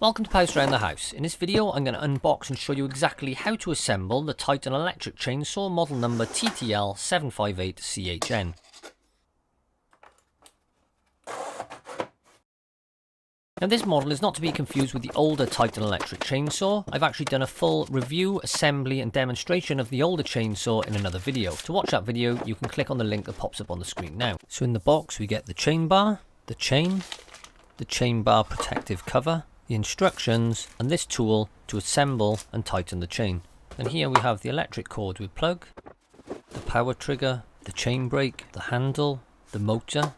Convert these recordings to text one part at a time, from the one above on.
Welcome to POUSE Around the House. In this video I'm going to unbox and show you exactly how to assemble the Titan electric chainsaw model number TTL758CHN. Now this model is not to be confused with the older Titan electric chainsaw. I've actually done a full review, assembly and demonstration of the older chainsaw in another video. To watch that video you can click on the link that pops up on the screen now. So in the box we get the chain bar, the chain bar protective cover, the instructions and this tool to assemble and tighten the chain. And here we have the electric cord with plug, the power trigger, the chain brake, the handle, the motor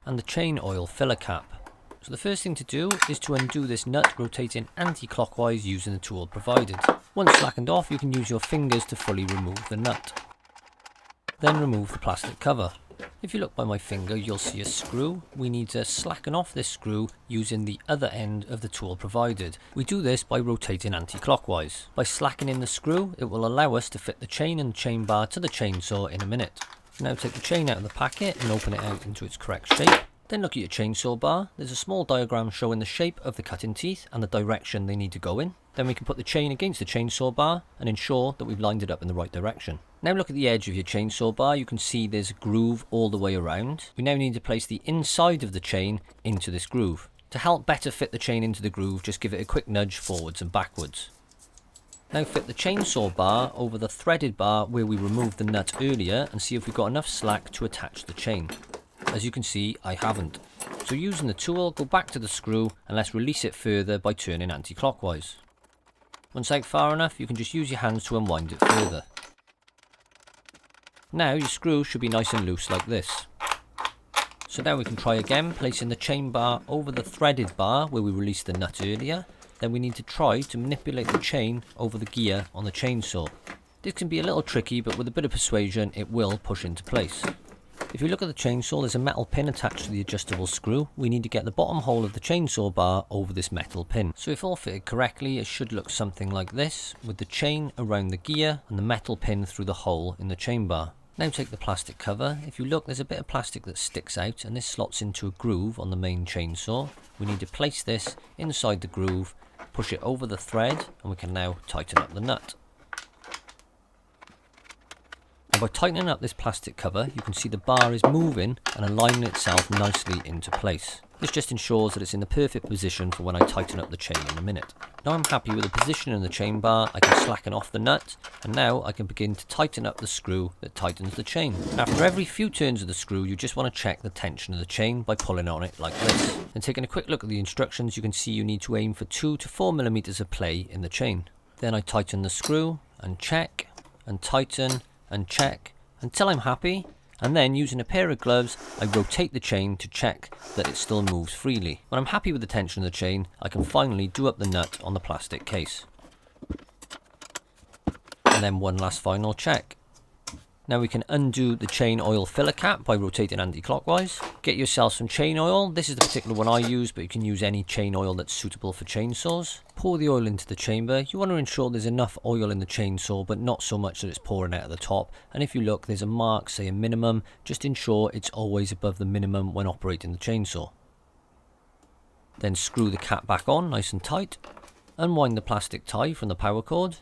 and the chain oil filler cap. So the first thing to do is to undo this nut, rotating anti-clockwise using the tool provided. Once slackened off you can use your fingers to fully remove the nut. Then remove the plastic cover. If you look by my finger you'll see a screw. We need to slacken off this screw using the other end of the tool provided. We do this by rotating anti-clockwise. By slackening the screw it will allow us to fit the chain and chain bar to the chainsaw in a minute. Now take the chain out of the packet and open it out into its correct shape. Then look at your chainsaw bar. There's a small diagram showing the shape of the cutting teeth and the direction they need to go in. Then we can put the chain against the chainsaw bar and ensure that we've lined it up in the right direction. Now look at the edge of your chainsaw bar. You can see there's a groove all the way around. We now need to place the inside of the chain into this groove. To help better fit the chain into the groove, just give it a quick nudge forwards and backwards. Now fit the chainsaw bar over the threaded bar where we removed the nut earlier and see if we've got enough slack to attach the chain. As you can see, I haven't. So using the tool, go back to the screw and let's release it further by turning anti-clockwise. Once out far enough, you can just use your hands to unwind it further. Now your screw should be nice and loose like this. So now we can try again, placing the chain bar over the threaded bar where we released the nut earlier. Then we need to try to manipulate the chain over the gear on the chainsaw. This can be a little tricky, but with a bit of persuasion it will push into place. If you look at the chainsaw, there's a metal pin attached to the adjustable screw. We need to get the bottom hole of the chainsaw bar over this metal pin. So if all fitted correctly, it should look something like this, with the chain around the gear and the metal pin through the hole in the chain bar. Now take the plastic cover. If you look, there's a bit of plastic that sticks out and this slots into a groove on the main chainsaw. We need to place this inside the groove, push it over the thread, and we can now tighten up the nut. And by tightening up this plastic cover, you can see the bar is moving and aligning itself nicely into place. This just ensures that it's in the perfect position for when I tighten up the chain in a minute. Now I'm happy with the position in the chain bar, I can slacken off the nut, and now I can begin to tighten up the screw that tightens the chain. After every few turns of the screw, you just want to check the tension of the chain by pulling on it like this. And taking a quick look at the instructions, you can see you need to aim for 2 to 4 millimeters of play in the chain. Then I tighten the screw, and check, and tighten, and check until I'm happy, and then using a pair of gloves I rotate the chain to check that it still moves freely. When I'm happy with the tension of the chain, I can finally do up the nut on the plastic case. And then one last final check. Now we can undo the chain oil filler cap by rotating anti-clockwise. Get yourself some chain oil. This is the particular one I use, but you can use any chain oil that's suitable for chainsaws. Pour the oil into the chamber. You want to ensure there's enough oil in the chainsaw, but not so much that it's pouring out of the top. And if you look, there's a mark, say a minimum. Just ensure it's always above the minimum when operating the chainsaw. Then screw the cap back on nice and tight. Unwind the plastic tie from the power cord.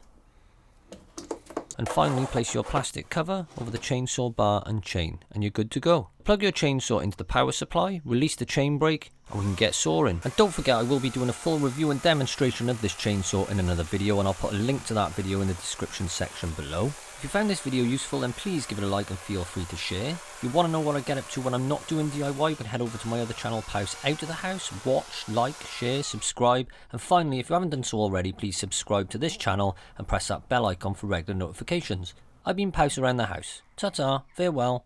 And finally place your plastic cover over the chainsaw bar and chain, and you're good to go. Plug your chainsaw into the power supply, release the chain brake, and we can get sawing. And don't forget, I will be doing a full review and demonstration of this chainsaw in another video, and I'll put a link to that video in the description section below. If you found this video useful, then please give it a like and feel free to share. If you want to know what I get up to when I'm not doing DIY, you can head over to my other channel, POUSE Out of the House. Watch, like, share, subscribe, and finally, if you haven't done so already, please subscribe to this channel and press that bell icon for regular notifications. I've been POUSE Around the House. Ta-ta, farewell.